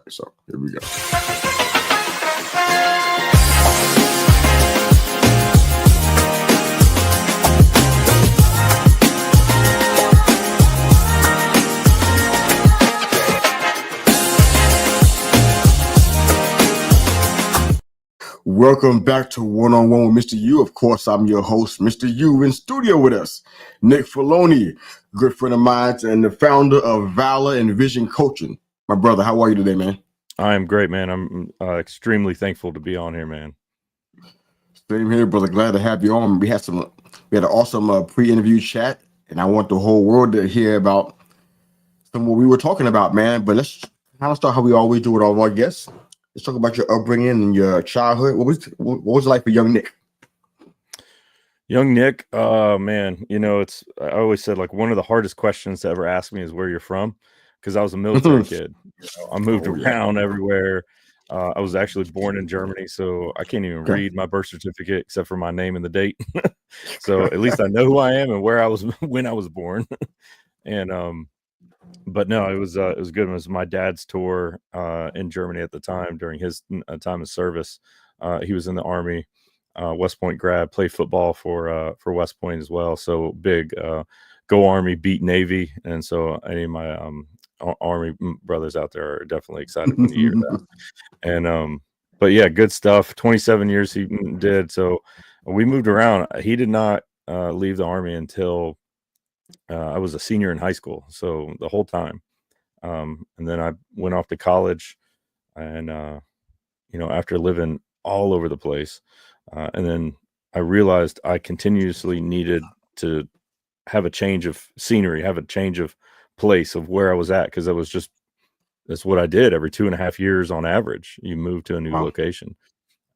So here we go. Welcome back to One on One with Mr. U. Of course, I'm your host, Mr. U. In studio with us, Nick Furloni, good friend of mine and the founder of Valor and Vision Coaching. My brother, how are you today, man? I am great, man. I'm extremely thankful to be on here, man. Same here, brother. Glad to have you on. We had an awesome pre-interview chat, and I want the whole world to hear about some of what we were talking about, man. But let's kind of start how we always do with all of our guests. Let's talk about your upbringing and your childhood. What was it like for young Nick? Young Nick, man, I always said, like, one of the hardest questions to ever ask me is where you're from, because I was a military kid. I moved around everywhere. I was actually born in Germany, so I can't even read my birth certificate except for my name and the date. So at least I know who I am and where I was when I was born. And but no, it was good. It was my dad's tour in Germany at the time during his time of service. He was in the Army, West Point grad, played football for West Point as well. So big, go Army, beat Navy, and so any of my Army brothers out there are definitely excited when you hear that. And but yeah, good stuff. 27 years he did. So we moved around. He did not leave the Army until I was a senior in high school, so the whole time. And then I went off to college, and after living all over the place, and then I realized I continuously needed to have a change of scenery, have a change of place of where I was at, because that's what I did every 2.5 years on average. You move to a new location,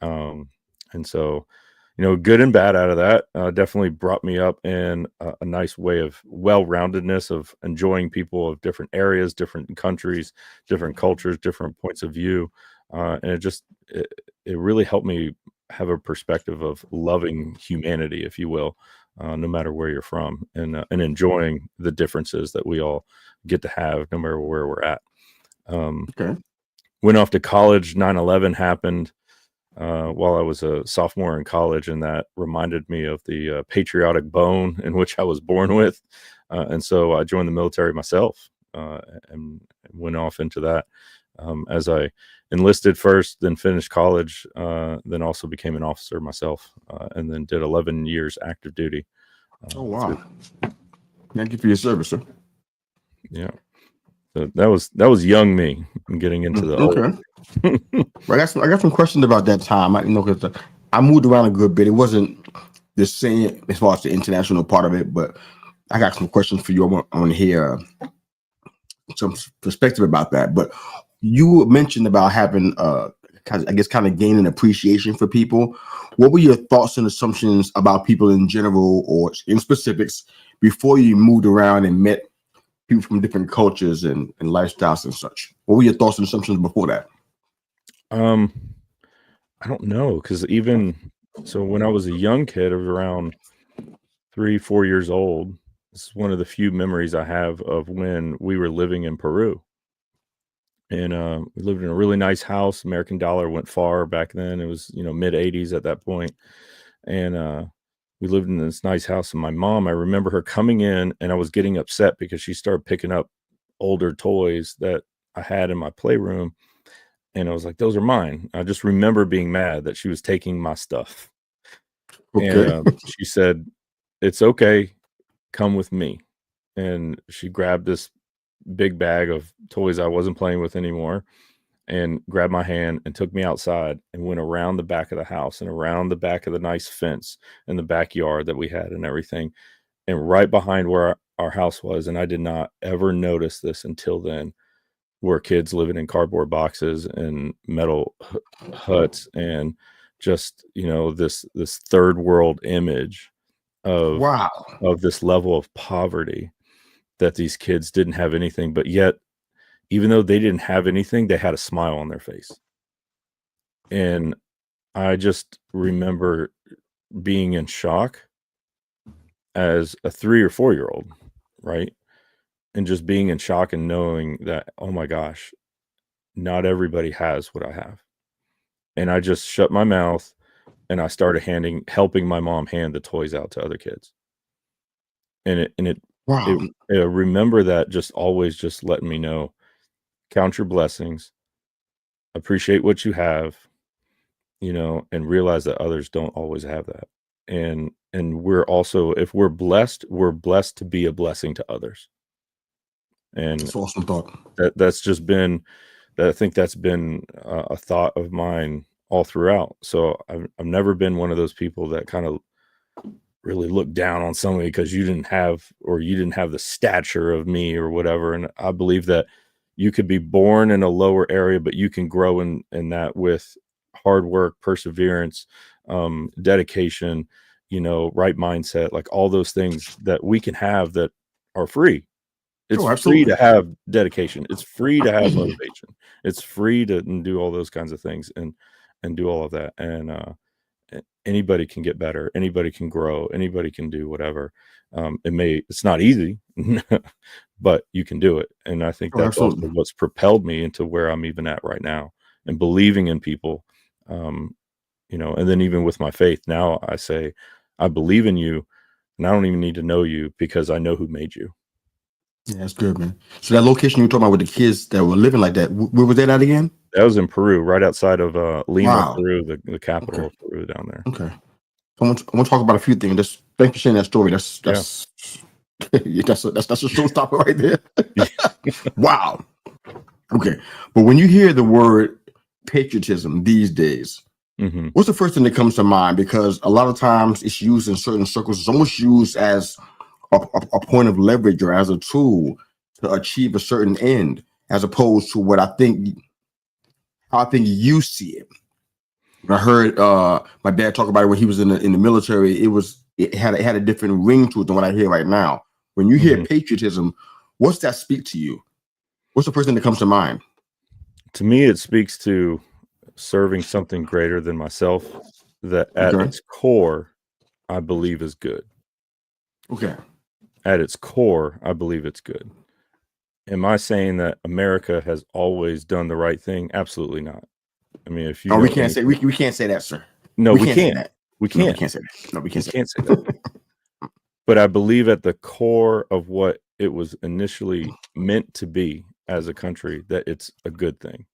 and so. Good and bad out of that. Definitely brought me up in a nice way of well-roundedness, of enjoying people of different areas, different countries, different cultures, different points of view. And it really helped me have a perspective of loving humanity, if you will, no matter where you're from, and enjoying the differences that we all get to have no matter where we're at. Went off to college. 9/11 happened. While I was a sophomore in college, and that reminded me of the patriotic bone in which I was born with. And so I joined the military myself and went off into that as I enlisted first, then finished college, then also became an officer myself, and then did 11 years active duty. Oh, wow. Thank you for your service, sir. Yeah. So that was young me getting into the old. I got some questions about that time. Because I moved around a good bit. It wasn't the same as far as the international part of it, but I got some questions for you. I want to hear some perspective about that. But you mentioned about having, kind of gaining appreciation for people. What were your thoughts and assumptions about people in general, or in specifics, before you moved around and met people from different cultures and lifestyles and such? What were your thoughts and assumptions before that? I don't know, because so when I was a young kid, I was around 3-4 years old. This is one of the few memories I have of when we were living in Peru. And we lived in a really nice house. American dollar went far back then. It was, mid 80s at that point. And we lived in this nice house. And my mom, I remember her coming in, and I was getting upset because she started picking up older toys that I had in my playroom. And I was like, those are mine. I just remember being mad that she was taking my stuff. And she said, it's okay, come with me. And she grabbed this big bag of toys I wasn't playing with anymore and grabbed my hand and took me outside and went around the back of the house and around the back of the nice fence in the backyard that we had and everything. And right behind where our house was, and I did not ever notice this until then, were kids living in cardboard boxes and metal huts, and just, this third world image of this level of poverty, that these kids didn't have anything, but yet, even though they didn't have anything, they had a smile on their face. And I just remember being in shock as a 3 or 4-year-old, right? And just being in shock and knowing that, oh my gosh, not everybody has what I have. And I just shut my mouth and I started helping my mom hand the toys out to other kids. And Wow. remember that, just always just letting me know, count your blessings, appreciate what you have, and realize that others don't always have that. And we're also, if we're blessed to be a blessing to others. And That's awesome thought. that's just been, I think that's been a thought of mine all throughout. So I've never been one of those people that kind of really look down on somebody because you didn't have the stature of me or whatever. And I believe that you could be born in a lower area, but you can grow in that with hard work, perseverance, dedication, right mindset, like all those things that we can have that are free. It's free to have dedication. It's free to have motivation. It's free to do all those kinds of things and do all of that. And anybody can get better. Anybody can grow. Anybody can do whatever. It's not easy, but you can do it. And I think that's also what's propelled me into where I'm even at right now, and believing in people. And then even with my faith now, I say, I believe in you, and I don't even need to know you because I know who made you. Yeah, that's good, man. So that location you were talking about with the kids that were living like that, where was that at again? That was in Peru, right outside of Lima, Peru, the capital of Peru down there. Okay. I want to talk about a few things. Thanks for sharing that story. That's that's a showstopper right there. Wow. Okay. But when you hear the word patriotism these days, what's the first thing that comes to mind? Because a lot of times it's used in certain circles. It's almost used as a point of leverage or as a tool to achieve a certain end, as opposed to how I think you see it. I heard my dad talk about it when he was in the military. It had a different ring to it than what I hear right now. When you hear patriotism, what's that speak to you? What's the first thing that comes to mind? To me, it speaks to serving something greater than myself that at its core, I believe is good. Okay. At its core, I believe it's good. Am I saying that America has always done the right thing? Absolutely not. I mean, if you we can't say we can't say that, sir. No, we can't. We can't. No, we can't say that. No, we can't say that. But I believe at the core of what it was initially meant to be as a country, that it's a good thing,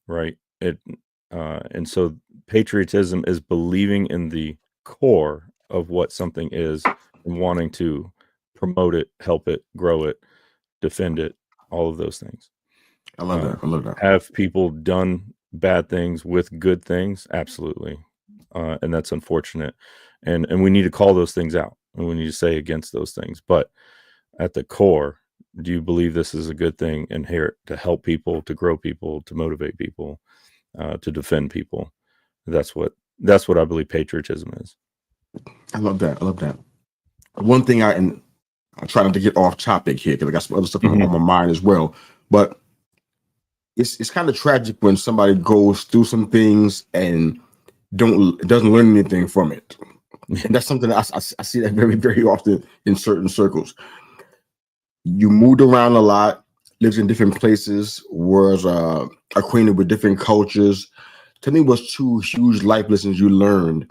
right? And so patriotism is believing in the core of what something is and wanting to promote it, help it, grow it, defend it, all of those things. I love that. I love that. Have people done bad things with good things? Absolutely. And that's unfortunate. And we need to call those things out, and we need to say against those things. But at the core, do you believe this is a good thing and here to help people, to grow people, to motivate people, to defend people? That's what I believe patriotism is. I love that. I love that. One thing I'm trying to get off topic here because I got some other stuff on my mind as well. But it's kind of tragic when somebody goes through some things and doesn't learn anything from it. And that's something I see that very, very often in certain circles. You moved around a lot, lived in different places, was acquainted with different cultures. Tell me what's two huge life lessons you learned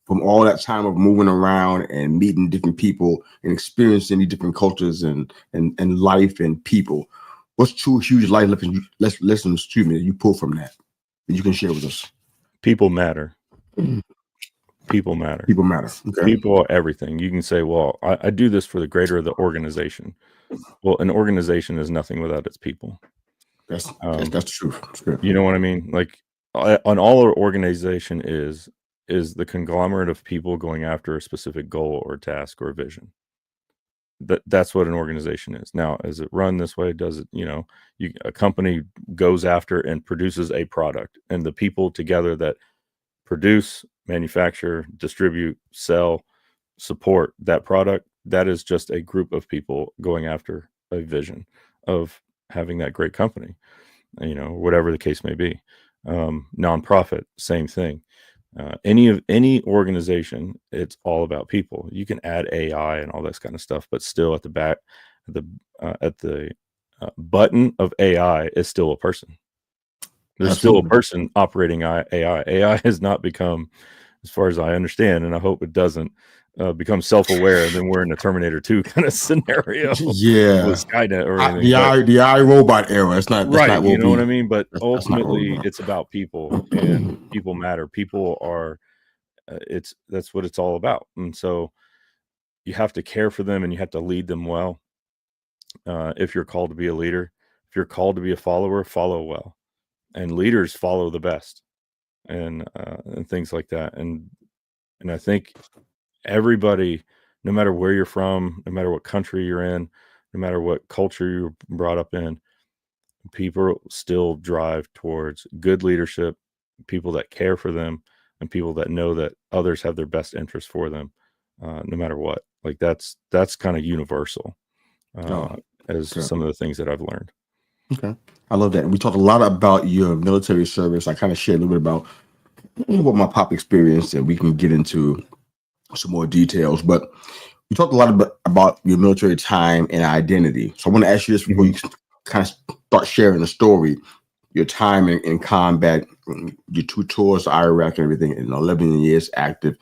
from all that time of moving around and meeting different people and experiencing these different cultures and life and people. What's two huge life lessons that you pull from that you can share with us? People matter. People matter. People matter. Okay. People are everything. You can say, well, I do this for the greater of the organization. Well, an organization is nothing without its people. That's the truth. That's good. You know what I mean? Like, on all our organization is the conglomerate of people going after a specific goal or task or vision. That's what an organization is. Now, is it run this way? Does it, a company goes after and produces a product, and the people together that produce, manufacture, distribute, sell, support that product, that is just a group of people going after a vision of having that great company, whatever the case may be. Nonprofit, same thing. Any organization, it's all about people. You can add AI and all this kind of stuff, but still at the back, at the button of AI is still a person. There's still a person operating AI. AI has not become, as far as I understand, and I hope it doesn't, become self-aware, and then we're in a Terminator 2 kind of scenario with Skynet or anything. The AI robot era. It's not right. Not You know what I mean? But that's ultimately, it's about people, and people matter. People are. That's what it's all about. And so you have to care for them, and you have to lead them well. If you're called to be a leader, if you're called to be a follower, follow well, and leaders follow the best, and things like that. And I think everybody, no matter where you're from, no matter what country you're in, no matter what culture you're brought up in, people still drive towards good leadership, people that care for them, and people that know that others have their best interest for them, no matter what. Like that's kind of universal, as some of the things that I've learned. Okay, I love that. And we talked a lot about your military service. I kind of shared a little bit about what my pop experienced, and we can get into some more details. But we talked a lot about your military time and identity. So I want to ask you this before you kind of start sharing the story, your time in combat, your 2 tours to Iraq and everything, and 11 years active.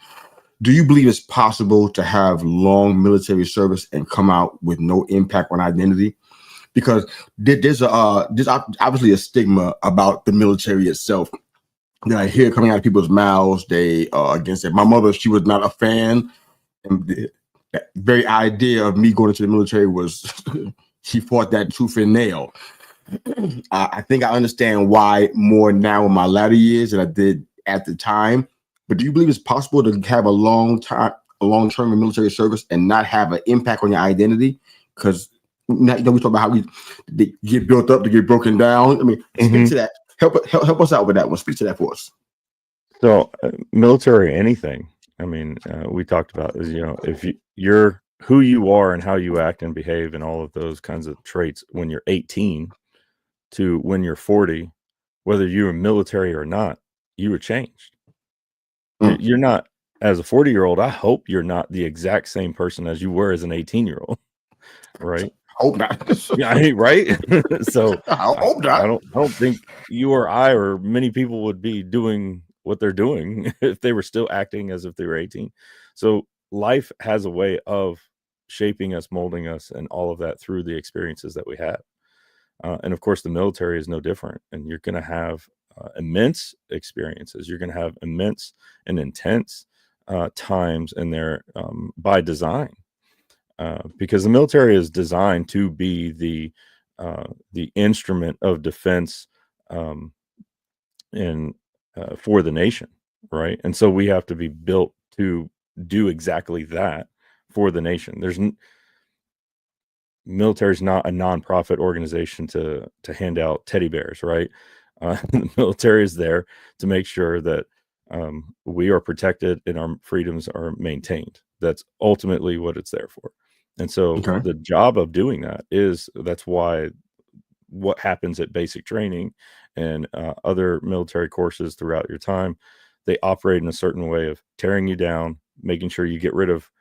Do you believe it's possible to have long military service and come out with no impact on identity? Because there's obviously a stigma about the military itself that I hear coming out of people's mouths. They against it. My mother, she was not a fan, and the very idea of me going into the military was she fought that tooth and nail. I think I understand why more now in my latter years than I did at the time. But do you believe it's possible to have a long-term in military service and not have an impact on your identity? Because we talk about how they get built up to get broken down. I mean, speak to that. Help us out with that one. Speak to that for us. So, military, anything. I mean, we talked about is, if you're who you are and how you act and behave and all of those kinds of traits when you're 18 to when you're 40, whether you're military or not, you were changed. You're not, as a 40-year-old, I hope you're not the exact same person as you were as an 18-year-old, right? I hope not. Yeah, right. So I hope not. I don't think you or I or many people would be doing what they're doing if they were still acting as if they were 18. So life has a way of shaping us, molding us, and all of that through the experiences that we have. And of course, the military is no different. And you're going to have immense experiences. You're going to have immense and intense times in there by design, because the military is designed to be the instrument of defense for the nation, right? And so we have to be built to do exactly that for the nation. Military is not a nonprofit organization to hand out teddy bears, right? The military is there to make sure that we are protected and our freedoms are maintained. That's ultimately what it's there for. And so the job of doing that's why what happens at basic training and other military courses throughout your time, they operate in a certain way of tearing you down, making sure you get rid of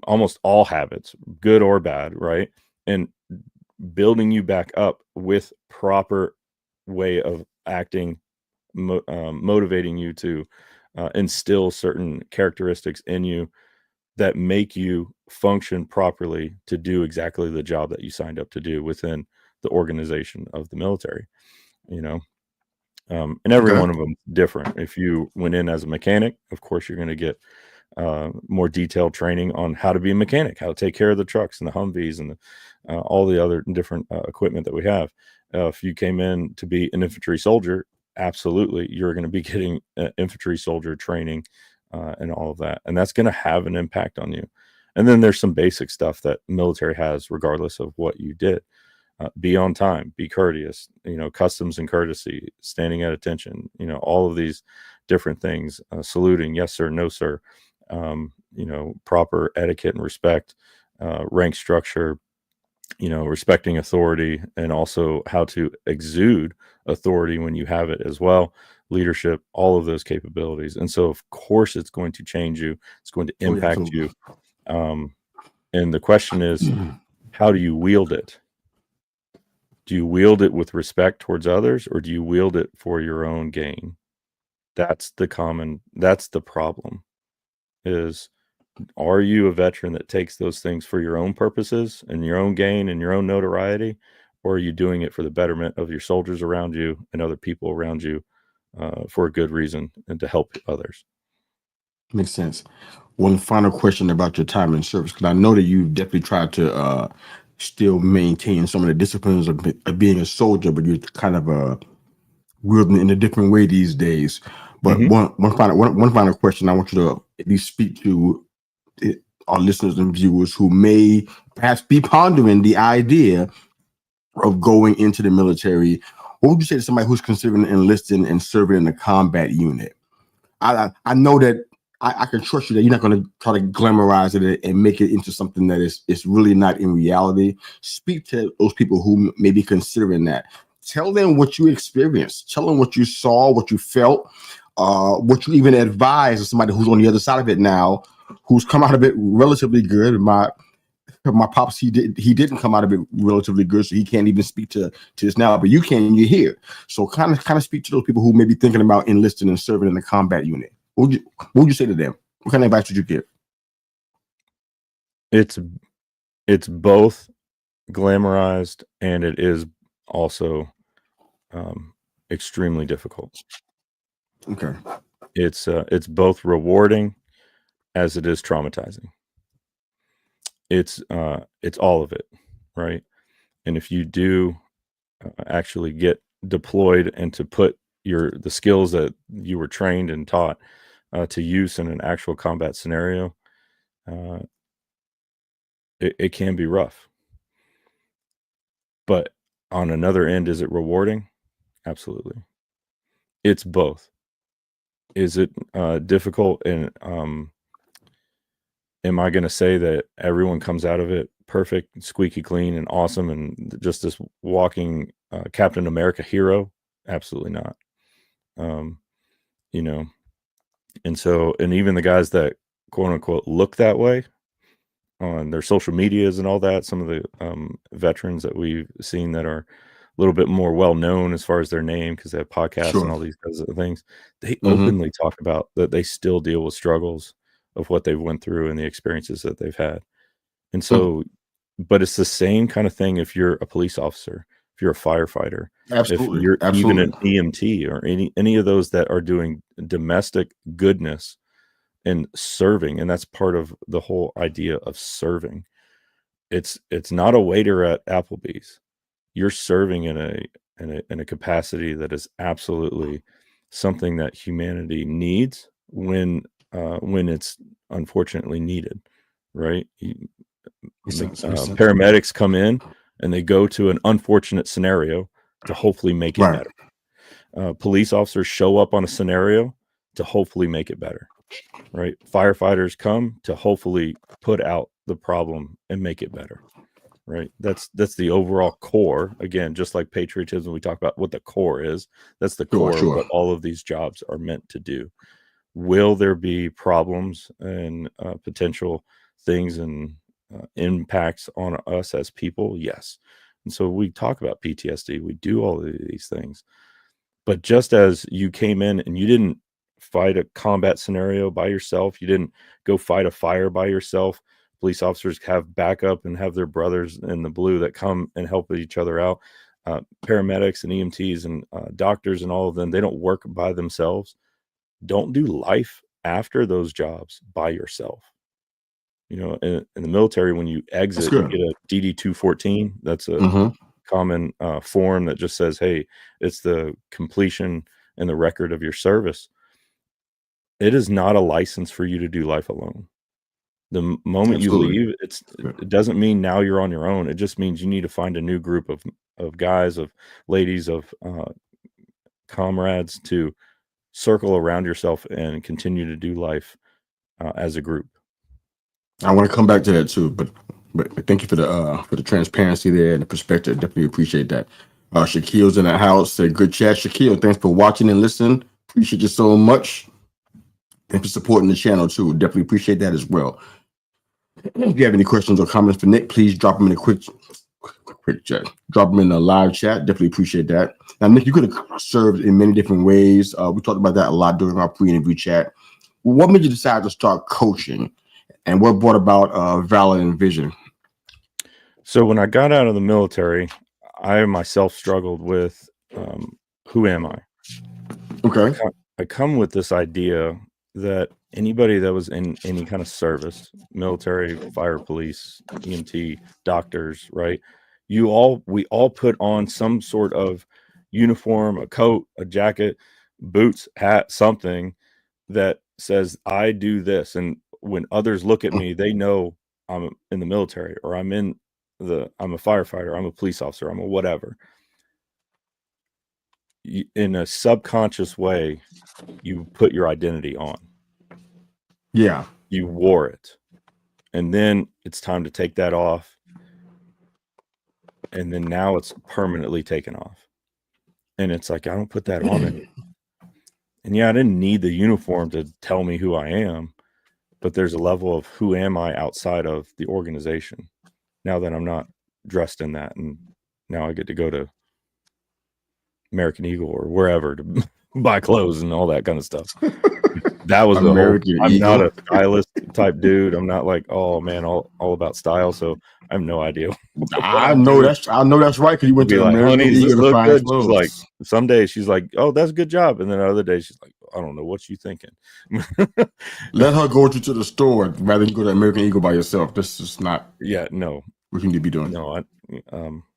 almost all habits, good or bad, right? And building you back up with proper way of acting, motivating you to instill certain characteristics in you that make you function properly to do exactly the job that you signed up to do within the organization of the military, and every one of them different. If you went in as a mechanic, of course, you're going to get more detailed training on how to be a mechanic, how to take care of the trucks and the Humvees and all the other different equipment that we have. If you came in to be an infantry soldier, absolutely, you're going to be getting infantry soldier training and all of that. And that's going to have an impact on you. And then there's some basic stuff that military has, regardless of what you did. Be on time, be courteous, customs and courtesy, standing at attention, all of these different things, saluting, yes, sir, no, sir, proper etiquette and respect, rank structure, respecting authority, and also how to exude authority when you have it as well, leadership, all of those capabilities. And so, of course, it's going to change you. It's going to impact you. And the question is, how do you wield it? Do you wield it with respect towards others, or do you wield it for your own gain? That's the problem is, are you a veteran that takes those things for your own purposes and your own gain and your own notoriety, or are you doing it for the betterment of your soldiers around you and other people around you for a good reason and to help others? Makes sense. One final question about your time in service, because I know that you've definitely tried to still maintain some of the disciplines of being a soldier, but you're kind of wielding in a different way these days. But one final question I want you to at least speak to our listeners and viewers who may perhaps be pondering the idea of going into the military. What would you say to somebody who's considering enlisting and serving in a combat unit? I know that I can trust you that you're not going to try to glamorize it and make it into something that is really not in reality. Speak to those people who may be considering that. Tell them what you experienced. Tell them what you saw, what you felt, what you even advise to somebody who's on the other side of it now, who's come out of it relatively good. My pops, he didn't come out of it relatively good, so he can't even speak to this now. But you can, and you're here. So kind of speak to those people who may be thinking about enlisting and serving in a combat unit. What would you say to them? What kind of advice would you give? It's both glamorized and it is also extremely difficult. Okay. It's both rewarding as it is traumatizing. It's all of it, right? And if you do actually get deployed and to put the skills that you were trained and taught to use in an actual combat scenario, it can be rough. But on another end, is it rewarding? Absolutely. It's both. Is it difficult? And am I going to say that everyone comes out of it perfect, squeaky clean, and awesome, and just this walking Captain America hero? Absolutely not. You know, and even the guys that quote unquote look that way on their social medias and all that, some of the veterans that we've seen that are a little bit more well known as far as their name because they have podcasts and all these kinds of things, they openly talk about that they still deal with struggles of what they've went through and the experiences that they've had. And so, but it's the same kind of thing if you're a police officer, if you're a firefighter, Absolutely. if you're even an EMT or any of those that are doing domestic goodness and serving, and that's part of the whole idea of serving. It's not a waiter at Applebee's. You're serving in a capacity that is absolutely something that humanity needs when it's unfortunately needed, right? Paramedics come in and they go to an unfortunate scenario to hopefully make it better. Police officers show up on a scenario to hopefully make it better, right? Firefighters come to hopefully put out the problem and make it better, right? That's the overall core. Again, just like patriotism, we talk about what the core is. That's the core of what all of these jobs are meant to do. Will there be problems and potential things and impacts on us as people? Yes. And so we talk about PTSD. We do all of these things. But just as you came in and you didn't fight a combat scenario by yourself, you didn't go fight a fire by yourself. Police officers have backup and have their brothers in the blue that come and help each other out. Paramedics and EMTs and doctors and all of them, they don't work by themselves. Don't do life after those jobs by yourself. You know, in the military, when you exit, you get a DD-214. That's a common form that just says, hey, it's the completion and the record of your service. It is not a license for you to do life alone. The moment you leave, it doesn't mean now you're on your own. It just means you need to find a new group of guys, of ladies, of comrades to circle around yourself and continue to do life as a group. I want to come back to that too, but thank you for the transparency there and the perspective. Definitely appreciate that. Shaquille's in the house. Said good chat. Shaquille, thanks for watching and listening. Appreciate you so much. Thanks for supporting the channel too. Definitely appreciate that as well. If you have any questions or comments for Nick, please drop them in the drop them in the live chat. Definitely appreciate that. Now, Nick, you could have served in many different ways. We talked about that a lot during our pre-interview chat. What made you decide to start coaching, and what brought about Valor and Vision? So when I got out of the military, I myself struggled with who am I? Okay. I come with this idea that anybody that was in any kind of service, military, fire, police, EMT, doctors, right? We all put on some sort of uniform, a coat, a jacket, boots, hat, something that says I do this. And when others look at me, they know I'm in the military, or I'm a firefighter, I'm a police officer, I'm a whatever. In a subconscious way, you put your identity on. Yeah. You wore it. And then it's time to take that off. And then now it's permanently taken off. And it's like, I don't put that on anymore. And yeah, I didn't need the uniform to tell me who I am, but there's a level of who am I outside of the organization now that I'm not dressed in that. And now I get to go to American Eagle or wherever to buy clothes and all that kind of stuff. That was I'm not a stylist type dude. I'm not like, oh man, all about style. So I have no idea. I know that's right, because you went to American Eagle to find clothes. She's like, some days she's like, oh, that's a good job, and then other days she's like, I don't know what you thinking. Let her go with you to the store rather than go to American Eagle by yourself. This is not. Yeah, no. What you need to be doing. No,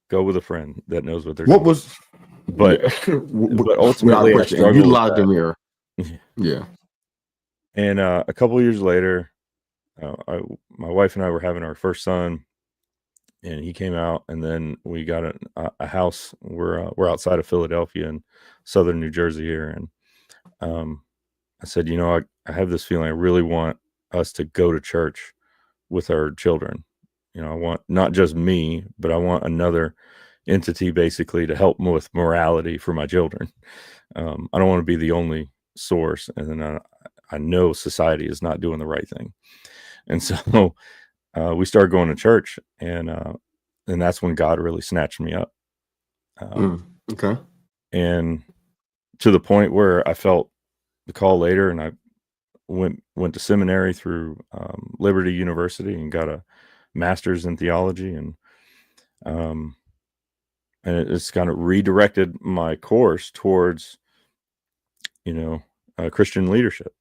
go with a friend that knows what they're doing. But ultimately, I struggled utilize the mirror. Yeah. And a couple of years later, my wife and I were having our first son, and he came out, and then we got a house. We're outside of Philadelphia in southern New Jersey here, and I said, I have this feeling I really want us to go to church with our children. I want not just me, but I want another entity basically to help with morality for my children. I don't want to be the only source, and then I know society is not doing the right thing. And so we started going to church, and that's when God really snatched me up. Okay. And to the point where I felt the call later, and I went to seminary through Liberty University and got a master's in theology, and it's kind of redirected my course towards, Christian leadership.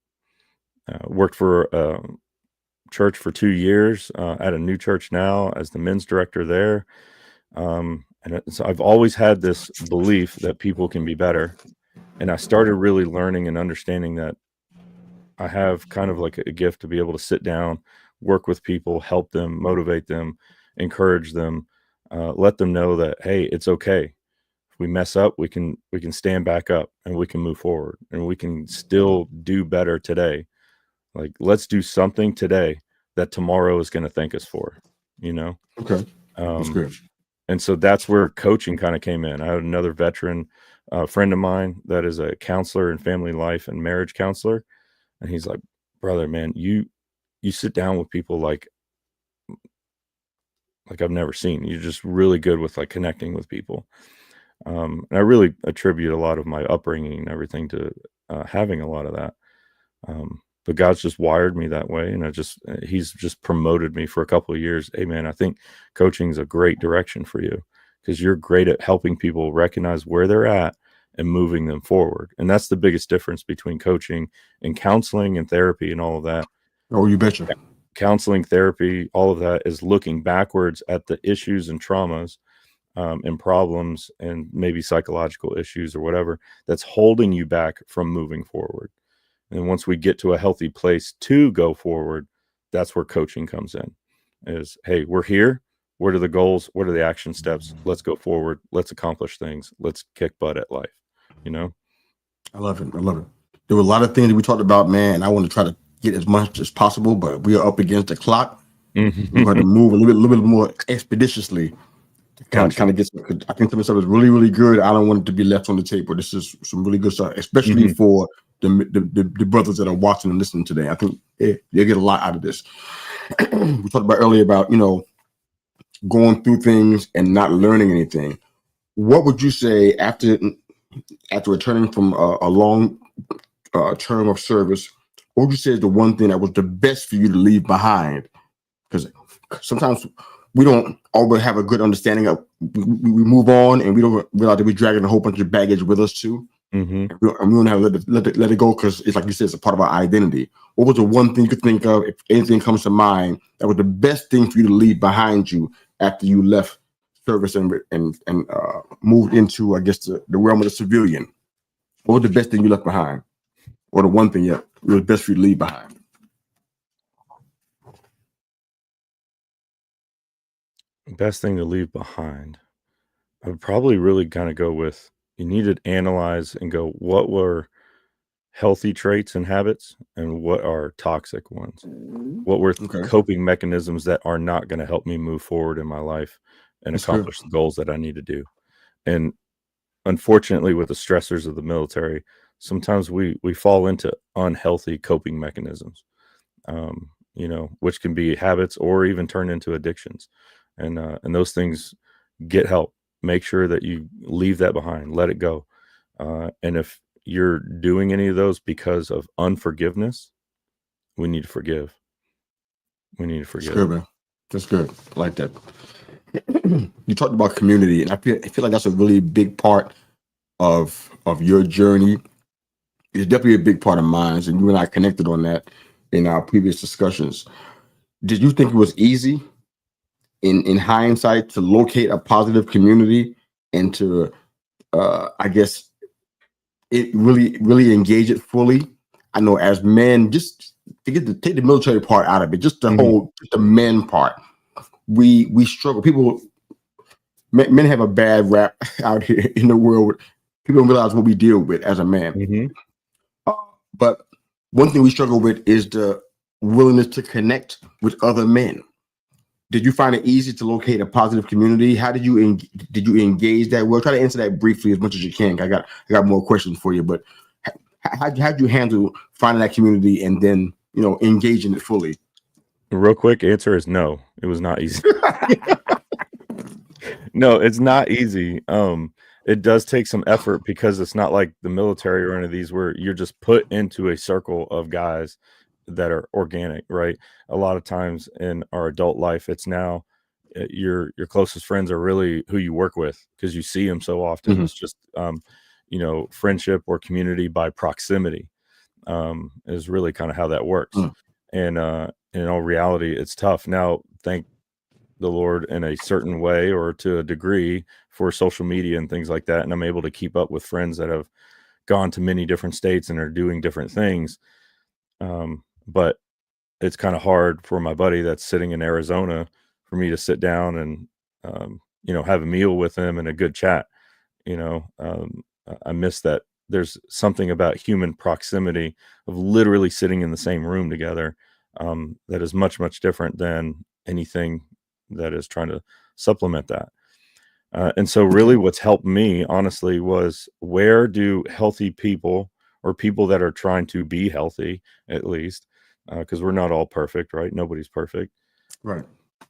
Worked for a church for 2 years at a new church now as the men's director there. So I've always had this belief that people can be better. And I started really learning and understanding that I have kind of like a gift to be able to sit down, work with people, help them, motivate them, encourage them, let them know that, hey, it's okay. If we mess up, we can stand back up, and we can move forward, and we can still do better today. Like, let's do something today that tomorrow is going to thank us for, Okay. That's good. And so that's where coaching kind of came in. I had another veteran friend of mine that is a counselor and family life and marriage counselor. And he's like, brother, man, you sit down with people like I've never seen. You're just really good with like connecting with people. And I really attribute a lot of my upbringing and everything to having a lot of that. But God's just wired me that way, and He's just promoted me for a couple of years. Hey, man, I think coaching is a great direction for you, because you're great at helping people recognize where they're at and moving them forward. And that's the biggest difference between coaching and counseling and therapy and all of that. Oh, you betcha. Counseling, therapy, all of that is looking backwards at the issues and traumas and problems and maybe psychological issues or whatever that's holding you back from moving forward. And once we get to a healthy place to go forward, that's where coaching comes in. Is, hey, we're here. What are the goals? What are the action steps? Let's go forward. Let's accomplish things. Let's kick butt at life. I love it. There were a lot of things that we talked about, man, and I want to try to get as much as possible, but we are up against the clock. Mm-hmm. We're going to move a little bit more expeditiously. Kind of get. I think some of the stuff is really, really good. I don't want it to be left on the table. This is some really good stuff, especially for the brothers that are watching and listening today. I think they get a lot out of this. We talked about earlier about going through things and not learning anything. What would you say after returning from a long term of service? What would you say is the one thing that was the best for you to leave behind? Because sometimes we don't always have a good understanding of, we move on and we don't realize that we're dragging a whole bunch of baggage with us too. Mm-hmm. And we don't have to let it go, because it's like you said, it's a part of our identity. What was the one thing you could think of, if anything comes to mind, that was the best thing for you to leave behind you after you left service and moved into, I guess, the realm of the civilian? What was the best thing you left behind, or the one thing it was best for you to leave behind? Best thing to leave behind, I would probably really kind of go with, you need to analyze and go, what were healthy traits and habits and what are toxic ones? What were coping mechanisms that are not going to help me move forward in my life and accomplish the goals that I need to do? And unfortunately, with the stressors of the military, sometimes we fall into unhealthy coping mechanisms, which can be habits or even turn into addictions. And those things, get help. Make sure that you leave that behind, let it go. And if you're doing any of those because of unforgiveness, we need to forgive. We need to forgive. That's good, man. That's good. I like that. You talked about community, and I feel like that's a really big part of your journey. It's definitely a big part of mine, and you and I connected on that in our previous discussions. Did you think it was easy in hindsight to locate a positive community and to I guess it really engage it fully? I know as men, just to take the military part out of it, just the whole the men part, we struggle. Men have a bad rap out here in the world. People don't realize what we deal with as a man. But one thing we struggle with is the willingness to connect with other men. Did you find it easy to locate a positive community? How did you engage that? Well, try to answer that briefly as much as you can. I got more questions for you, but how'd you handle finding that community and then engaging it fully? The real quick answer is no. It was not easy. No, it's not easy. It does take some effort, because it's not like the military or any of these where you're just put into a circle of guys that are organic, right? A lot of times in our adult life, it's now your closest friends are really who you work with, because you see them so often. It's just friendship or community by proximity is really kind of how that works. And in all reality, it's tough. Now, thank the Lord in a certain way or to a degree for social media and things like that, and I'm able to keep up with friends that have gone to many different states and are doing different things. But it's kind of hard for my buddy that's sitting in Arizona for me to sit down and, have a meal with him and a good chat. I miss that. There's something about human proximity of literally sitting in the same room together that is much, much different than anything that is trying to supplement that. And so really what's helped me, honestly, was, where do healthy people, or people that are trying to be healthy, at least, because we're not all perfect, right? Nobody's perfect. Right.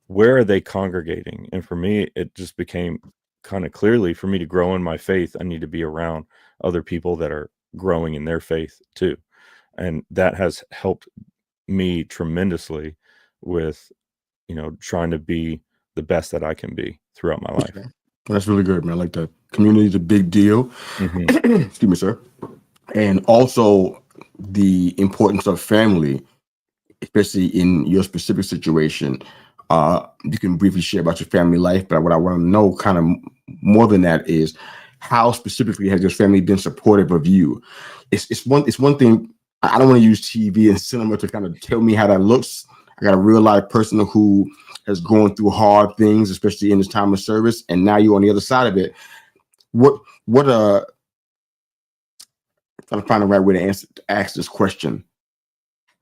Where are they congregating? And for me, it just became kind of clearly, for me to grow in my faith, I need to be around other people that are growing in their faith too. And that has helped me tremendously with, trying to be the best that I can be throughout my life. That's really good, man. I like that. Community is a big deal. Excuse me, sir. And also the importance of family, especially in your specific situation. You can briefly share about your family life, but what I want to know kind of more than that is, how specifically has your family been supportive of you? It's one thing. I don't want to use TV and cinema to kind of tell me how that looks. I got a real life person who has gone through hard things, especially in this time of service, and now you're on the other side of it. Trying to find the right way to ask this question.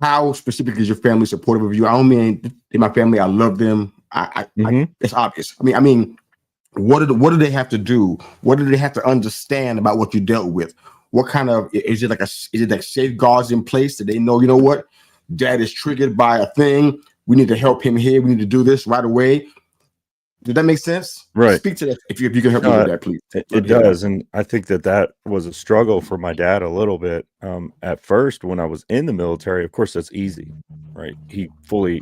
How specifically is your family supportive of you? I don't mean in my family, I love them. It's obvious. I mean, what do they have to do? What do they have to understand about what you dealt with? What kind of, is it like safeguards in place that they know, what? Dad is triggered by a thing. We need to help him here. We need to do this right away. Did that make sense? Right. Speak to that if you can help me No, with that, please. it Yeah. does, and I think that was a struggle for my dad a little bit. At first, when I was in the military, of course, that's easy, right? He fully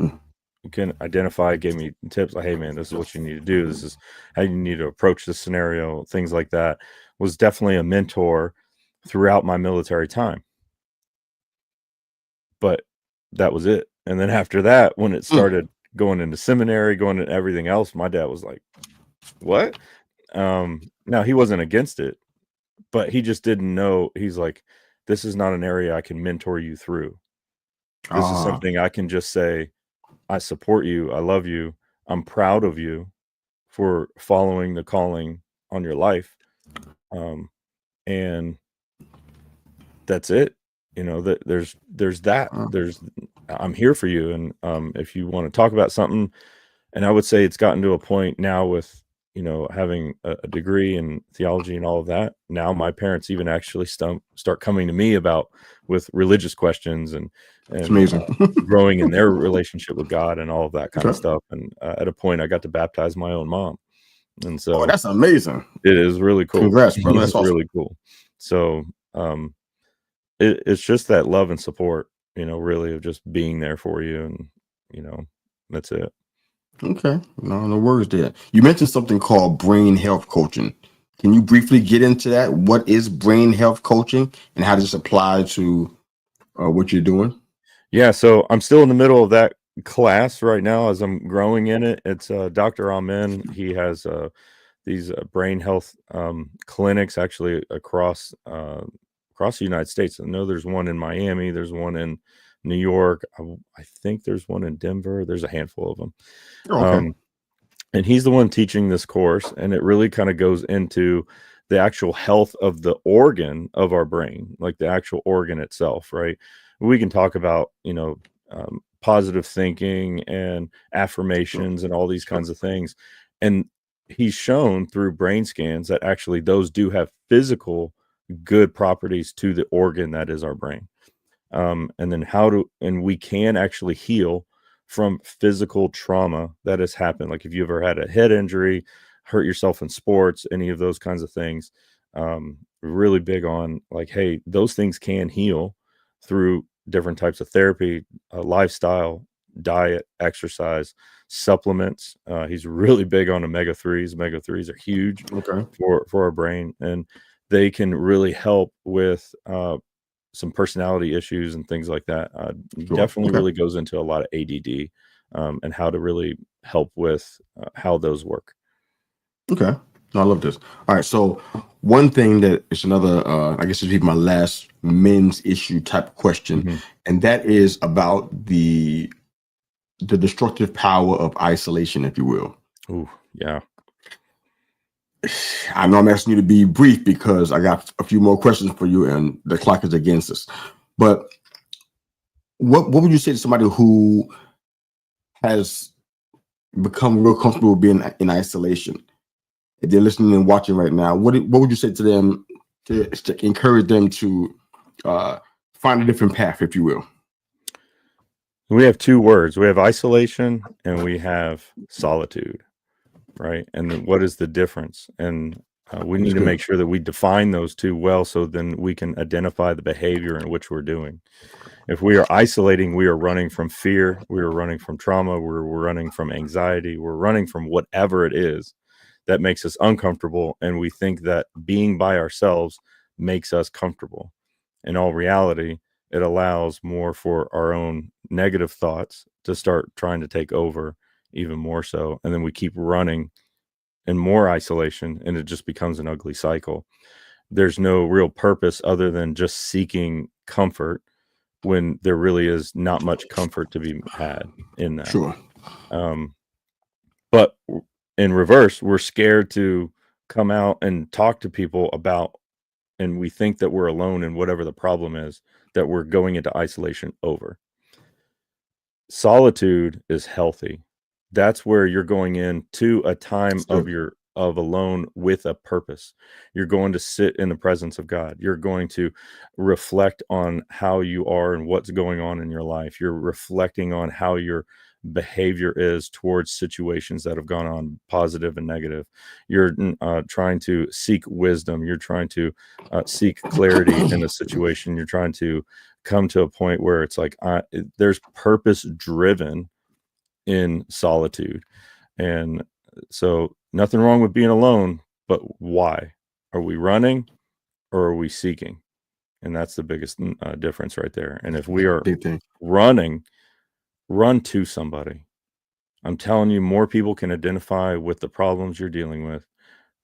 can identify, gave me tips like, "Hey, man, this is what you need to do. This is how you need to approach this scenario." Things like that. Was definitely a mentor throughout my military time, but that was it. And then after that, when it started going into seminary, going into everything else, my dad was like, "What?" Now he wasn't against it, but he just didn't know. He's like, "This is not an area I can mentor you through. This is something I can just say, I support you, I love you, I'm proud of you for following the calling on your life." And that's it. You know, that there's that. I'm here for you. And if you want to talk about something, and I would say it's gotten to a point now with, you know, having a degree in theology and all of that. Now my parents even actually start coming to me about with religious questions and It's amazing. growing in their relationship with God and all of that kind of Okay. stuff. And at a point, I got to baptize my own mom, and Oh, so that's amazing. it is really cool. Congrats, brother. It's That's awesome. really cool. So it's just that love and support, you know, really of just being there for you, and you know, that's it. Okay. No worries there. You mentioned something called brain health coaching. Can you briefly get into that? What is brain health coaching and how does this apply to what you're doing? Yeah, so I'm still in the middle of that class right now as I'm growing in it. It's Dr. Amen. He has these brain health clinics actually across the United States. I know there's one in Miami, there's one in New York. I think there's one in Denver. There's a handful of them. Oh, okay. And he's the one teaching this course, and it really kind of goes into the actual health of the organ of our brain, like the actual organ itself, right? We can talk about, you know, positive thinking and affirmations and all these kinds of things. And he's shown through brain scans that actually those do have physical good properties to the organ that is our brain. And then and we can actually heal from physical trauma that has happened. Like if you ever had a head injury, hurt yourself in sports, any of those kinds of things, really big on like, hey, those things can heal through different types of therapy, lifestyle, diet, exercise, supplements. He's really big on omega-3s. Omega-3s are huge for our brain, and they can really help with some personality issues and things like that. Definitely really goes into a lot of ADD and how to really help with how those work. Okay. No, I love this. All right. So one thing that is another, I guess it'd be my last men's issue type question, and that is about the destructive power of isolation, if you will. Ooh, yeah. I know I'm asking you to be brief because I got a few more questions for you and the clock is against us. But what would you say to somebody who has become real comfortable being in isolation? If they're listening and watching right now, what would you say to them to encourage them to find a different path, if you will? We have two words. We have isolation and we have solitude. Right. And then what is the difference? And we need to make sure that we define those two well, so then we can identify the behavior in which we're doing. If we are isolating, we are running from fear, we are running from trauma, we're running from anxiety, we're running from whatever it is that makes us uncomfortable. And we think that being by ourselves makes us comfortable. In all reality, it allows more for our own negative thoughts to start trying to take over even more so. And then we keep running in more isolation, and it just becomes an ugly cycle. There's no real purpose other than just seeking comfort when there really is not much comfort to be had in that. Sure. But in reverse, we're scared to come out and talk to people about, and we think that we're alone in whatever the problem is that we're going into isolation over. Solitude is healthy. That's where you're going into a time of alone with a purpose. You're going to sit in the presence of God. You're going to reflect on how you are and what's going on in your life. You're reflecting on how you're behavior is towards situations that have gone on, positive and negative. You're trying to seek wisdom. You're trying to seek clarity in a situation. You're trying to come to a point where it's like there's purpose driven in solitude. And so nothing wrong with being alone, but why? Are we running or are we seeking? And that's the biggest difference right there. And if we are running, run to somebody. I'm telling you, more people can identify with the problems you're dealing with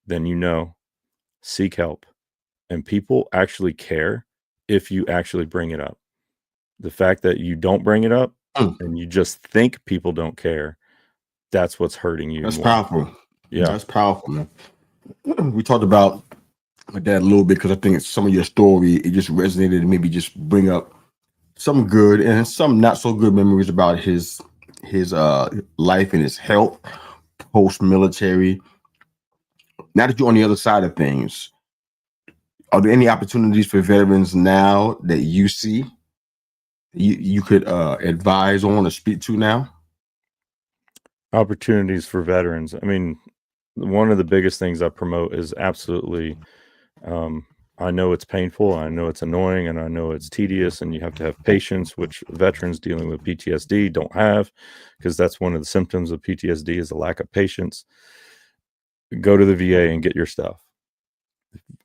than you know. Seek help. And people actually care if you actually bring it up. The fact that you don't bring it up and you just think people don't care, that's what's hurting you. That's more. Powerful. Yeah. That's powerful, man. We talked about that a little bit because I think some of your story, it just resonated and maybe just bring up some good and some not so good memories about his life and his health post-military. Now that you're on the other side of things, are there any opportunities for veterans now that you see you could advise on or speak to now? Opportunities for veterans. I mean, one of the biggest things I promote is absolutely, I know it's painful, I know it's annoying, and I know it's tedious, and you have to have patience, which veterans dealing with PTSD don't have, because that's one of the symptoms of PTSD is a lack of patience. Go to the VA and get your stuff.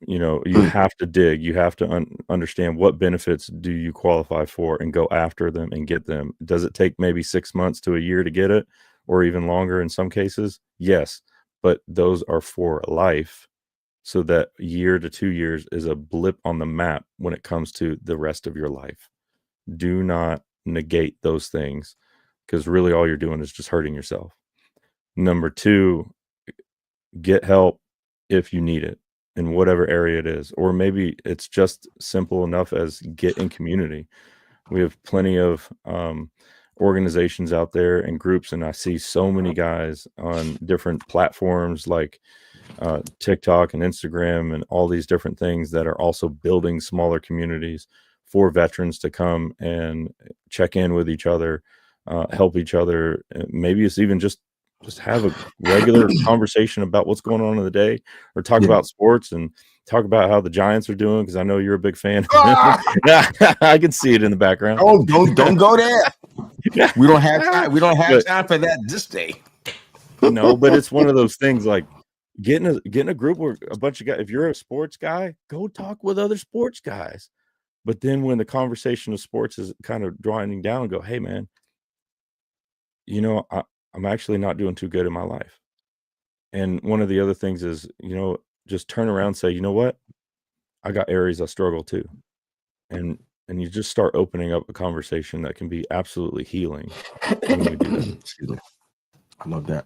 You know, you have to dig. You have to understand what benefits do you qualify for and go after them and get them. Does it take maybe 6 months to a year to get it, or even longer in some cases? Yes, but those are for life. So that year to 2 years is a blip on the map when it comes to the rest of your life. Do not negate those things, because really all you're doing is just hurting yourself. Number two, get help if you need it in whatever area it is, or maybe it's just simple enough as get in community. We have plenty of organizations out there and groups, and I see so many guys on different platforms like TikTok and Instagram and all these different things that are also building smaller communities for veterans to come and check in with each other, help each other. Maybe it's even just have a regular conversation about what's going on in the day, or talk about sports and talk about how the Giants are doing, because I know you're a big fan. I can see it in the background. Oh, don't go there. We don't have time. We don't have time for that this day. No, but it's one of those things like getting a group where a bunch of guys, if you're a sports guy, go talk with other sports guys. But then when the conversation of sports is kind of drawing down, go, hey man, you know, I'm actually not doing too good in my life. And one of the other things is, you know, just turn around and say, you know what? I got areas I struggle too. And you just start opening up a conversation that can be absolutely healing when we do that. Excuse me. I love that.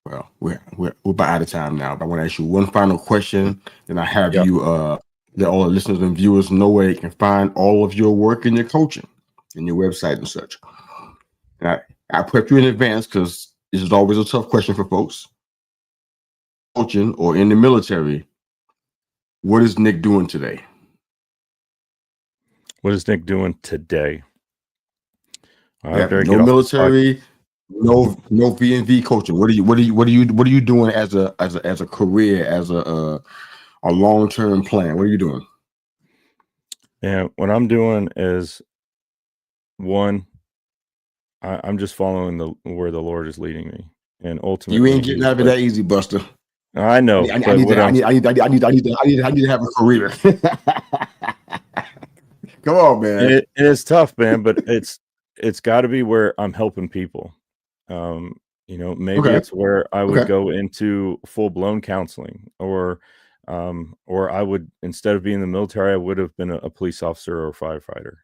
Well, we're about out of time now, but I want to ask you one final question, and I have you let all the listeners and viewers know where they can find all of your work and your coaching and your website and such. And I prepped you in advance because this is always a tough question for folks. Coaching or in the military, what is Nick doing today? What is Nick doing today? No military, no V&V coaching. What are you doing as a career, as a long-term plan? What are you doing? Yeah, what I'm doing is, one, I'm just following where the Lord is leading me, and ultimately, you ain't getting out of it that easy, Buster. I know. I need to have a career. Come on, man. It's tough, man, but it's got to be where I'm helping people. You know, maybe it's where I would go into full-blown counseling, or I would, instead of being in the military, I would have been a police officer or a firefighter.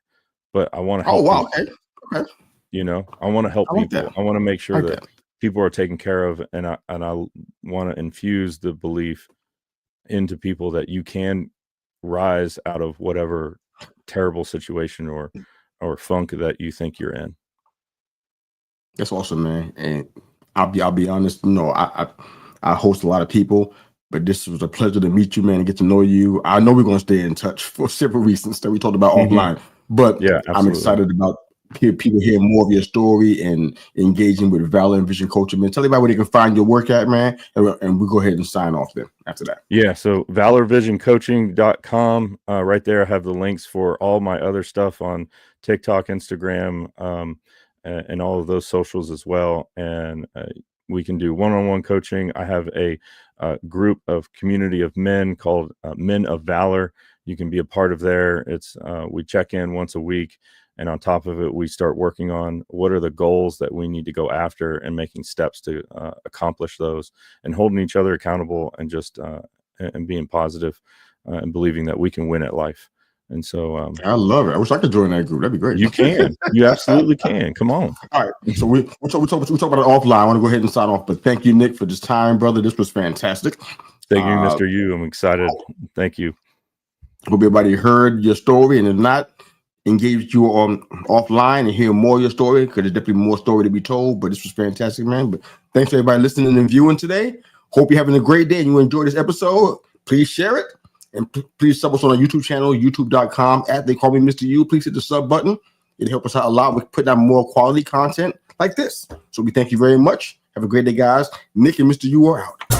But I want to help. Oh, wow. People. Okay. You know, I want to help people. I want to make sure that people are taken care of, and I want to infuse the belief into people that you can rise out of whatever terrible situation or funk that you think you're in. That's awesome, man. And I'll be honest, you know, I host a lot of people, but this was a pleasure to meet you, man, and get to know you. I know we're going to stay in touch for several reasons that we talked about offline, but yeah, I'm excited about people hear more of your story and engaging with Valor and Vision Coaching, man. Tell everybody where they can find your work at, man. And we'll go ahead and sign off then after that. Yeah. So valorvisioncoaching.com. Right there, I have the links for all my other stuff on TikTok, Instagram, and all of those socials as well. And we can do one-on-one coaching. I have a group of community of men called Men of Valor. You can be a part of there. It's we check in once a week. And on top of it, we start working on what are the goals that we need to go after and making steps to accomplish those and holding each other accountable and just and being positive and believing that we can win at life. And so I love it. I wish I could join that group. That'd be great. You can. You absolutely can. Come on. All right. So we'll talk about it offline. I want to go ahead and sign off. But thank you, Nick, for this time, brother. This was fantastic. Thank you, Mr. U. I'm excited. Thank you. Hope everybody heard your story, and if not, engage you on offline and hear more of your story, because there's definitely more story to be told. But this was fantastic, man. But thanks to everybody listening and viewing today. Hope you're having a great day and you enjoyed this episode. Please share it, and please sub us on our YouTube channel, youtube.com @ Call Me Mr. U. Please hit the sub button. It'll help us out a lot with putting out more quality content like this. So we thank you very much. Have a great day, guys. Nick and Mr. U are out.